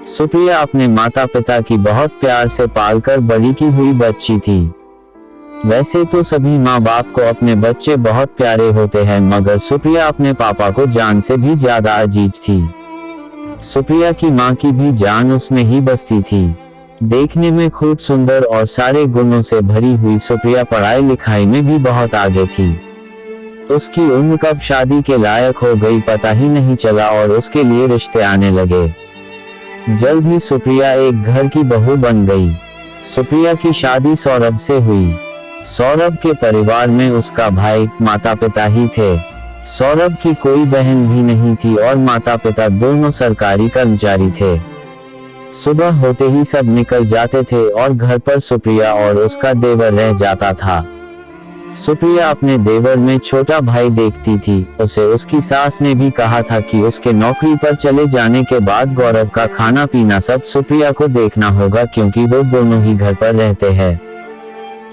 सुप्रिया अपने माता पिता की बहुत प्यार से पालकर बड़ी की हुई बच्ची थी। वैसे तो सभी माँ बाप को अपने बच्चे बहुत प्यारे होते हैं, मगर सुप्रिया अपने पापा को जान से भी ज्यादा अजीज थी। सुप्रिया की माँ की भी जान उसमें ही बसती थी। देखने में खूब सुंदर और सारे गुणों से भरी हुई सुप्रिया पढ़ाई लिखाई में भी बहुत आगे थी। उसकी उम्र कब शादी के लायक हो गई पता ही नहीं चला और उसके लिए रिश्ते आने लगे। जल्द ही सुप्रिया एक घर की बहू बन गई। सुप्रिया की शादी सौरभ से हुई। सौरभ के परिवार में उसका भाई, माता पिता ही थे। सौरभ की कोई बहन भी नहीं थी और माता पिता दोनों सरकारी कर्मचारी थे। सुबह होते ही सब निकल जाते थे और घर पर सुप्रिया और उसका देवर रह जाता था। सुप्रिया अपने देवर में छोटा भाई देखती थी। उसे उसकी सास ने भी कहा था कि उसके नौकरी पर चले जाने के बाद गौरव का खाना पीना सब सुप्रिया को देखना होगा, क्योंकि वो दोनों ही घर पर रहते हैं।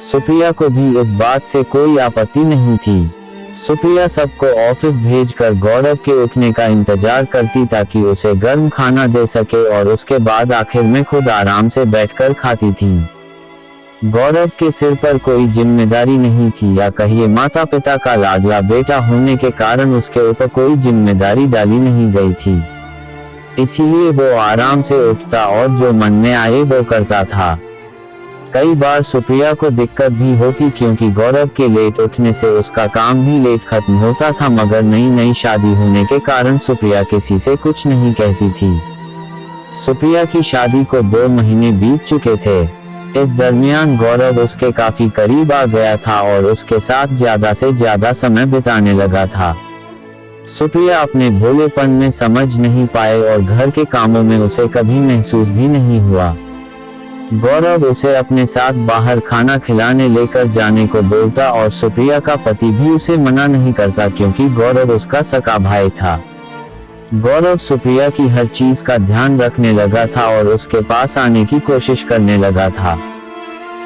सुप्रिया को भी इस बात से कोई आपत्ति नहीं थी। सुप्रिया सबको ऑफिस भेजकर गौरव के उठने का इंतजार करती ताकि उसे गर्म खाना दे सके और उसके बाद आखिर में खुद आराम से बैठकर खाती थी। गौरव के सिर पर कोई जिम्मेदारी नहीं थी, या कहिए माता पिता का लाडला बेटा होने के कारण उसके ऊपर कोई जिम्मेदारी डाली नहीं गई थी। इसीलिए वो आराम से उठता और जो मन में आए वो करता था। कई बार सुप्रिया को दिक्कत भी होती, क्योंकि गौरव के लेट उठने से उसका काम भी लेट खत्म होता था, मगर नई नई शादी होने के कारण सुप्रिया किसी से कुछ नहीं कहती थी। सुप्रिया की शादी को 2 महीने बीत चुके थे। इस दरमियान गौरव उसके काफी करीब आ गया था और उसके साथ ज्यादा से ज्यादा समय बिताने लगा था। सुप्रिया अपने भोलेपन में समझ नहीं पाए और घर के कामों में उसे कभी महसूस भी नहीं हुआ। गौरव उसे अपने साथ बाहर खाना खिलाने लेकर जाने को बोलता और सुप्रिया का पति भी उसे मना नहीं करता, क्योंकि गौरव उसका सगा भाई था। गौरव सुप्रिया की हर चीज का ध्यान रखने लगा था और उसके पास आने की कोशिश करने लगा था।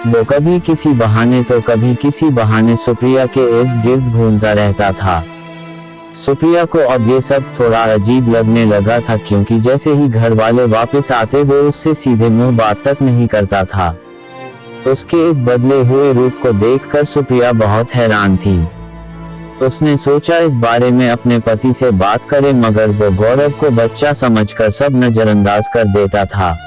वो कभी किसी बहाने तो कभी किसी बहाने सुप्रिया के इर्द गिर्द घूमता रहता था। सुप्रिया को अब ये सब थोड़ा अजीब लगने लगा था, क्योंकि जैसे ही घर वाले वापस आते वो उससे सीधे मुंह बात तक नहीं करता था। उसके इस बदले हुए रूप को देखकर सुप्रिया बहुत हैरान थी। उसने सोचा इस बारे में अपने पति से बात करे, मगर वो गौरव को बच्चा समझकर सब नजरअंदाज कर देता था।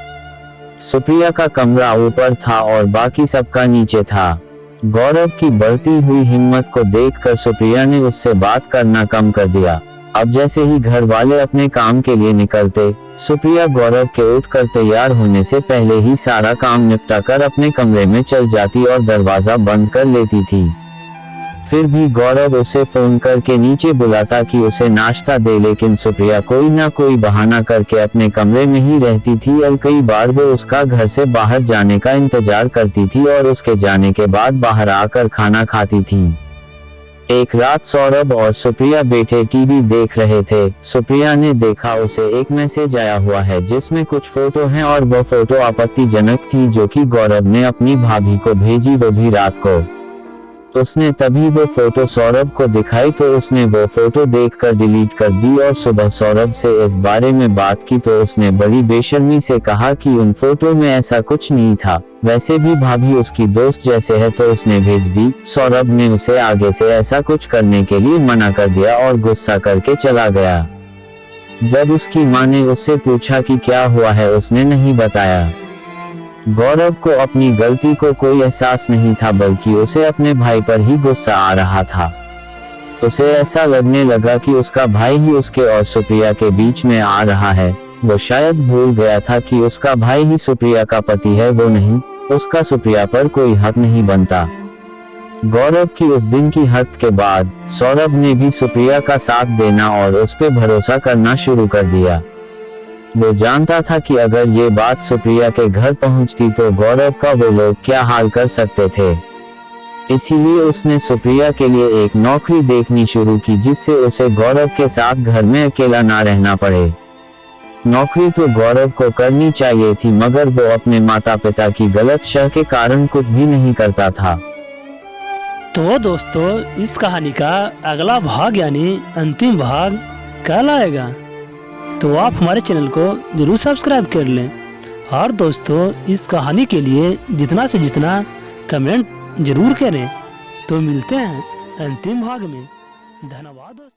सुप्रिया का कमरा ऊपर था और बाकी सबका नीचे था। गौरव की बढ़ती हुई हिम्मत को देखकर सुप्रिया ने उससे बात करना कम कर दिया। अब जैसे ही घर वाले अपने काम के लिए निकलते, सुप्रिया गौरव के उठकर तैयार होने से पहले ही सारा काम निपटा कर अपने कमरे में चल जाती और दरवाजा बंद कर लेती थी। फिर भी गौरव उसे फोन करके नीचे बुलाता कि उसे नाश्ता दे, लेकिन सुप्रिया कोई ना कोई बहाना करके अपने कमरे में ही रहती थी और कई बार वो उसका घर से बाहर जाने का इंतजार करती थी और उसके जाने के बाद बाहर आकर खाना खाती थी। एक रात सौरभ और सुप्रिया बैठे टीवी देख रहे थे। सुप्रिया ने देखा उसे एक मैसेज आया हुआ है जिसमें कुछ फोटो हैं और वो फोटो आपत्तिजनक थी, जो कि गौरव ने अपनी भाभी को भेजी, वो भी रात को। उसने तभी वो फोटो सौरभ को दिखाई तो उसने वो फोटो देखकर डिलीट कर दी और सुबह सौरभ से इस बारे में बात की तो उसने बड़ी बेशर्मी से कहा कि उन फोटो में ऐसा कुछ नहीं था, वैसे भी भाभी उसकी दोस्त जैसे है तो उसने भेज दी। सौरभ ने उसे आगे से ऐसा कुछ करने के लिए मना कर दिया और गुस्सा करके चला गया। जब उसकी मां ने उससे पूछा कि क्या हुआ है, उसने नहीं बताया। गौरव को अपनी गलती को कोई एहसास नहीं था, बल्कि उसे अपने भाई पर ही गुस्सा आ रहा था। उसे ऐसा लगने लगा कि उसका भाई ही उसके और सुप्रिया के बीच में आ रहा है। वो शायद भूल गया था कि उसका भाई ही सुप्रिया का पति है, वो नहीं। उसका सुप्रिया पर कोई हक नहीं बनता। गौरव की उस दिन की हद के बाद सौरभ ने भी सुप्रिया का साथ देना और उस पर भरोसा करना शुरू कर दिया। वो जानता था कि अगर ये बात सुप्रिया के घर पहुंचती तो गौरव का वो लोग क्या हाल कर सकते थे। इसीलिए उसने सुप्रिया के लिए एक नौकरी देखनी शुरू की, जिससे उसे गौरव के साथ घर में अकेला ना रहना पड़े। नौकरी तो गौरव को करनी चाहिए थी, मगर वो अपने माता पिता की गलत शह के कारण कुछ भी नहीं करता था। तो दोस्तों, इस कहानी का अगला भाग यानी अंतिम भाग कल आएगा। तो आप हमारे चैनल को जरूर सब्सक्राइब कर लें। और दोस्तों, इस कहानी के लिए जितना से जितना कमेंट जरूर करें। तो मिलते हैं अंतिम भाग में। धन्यवाद दोस्तों।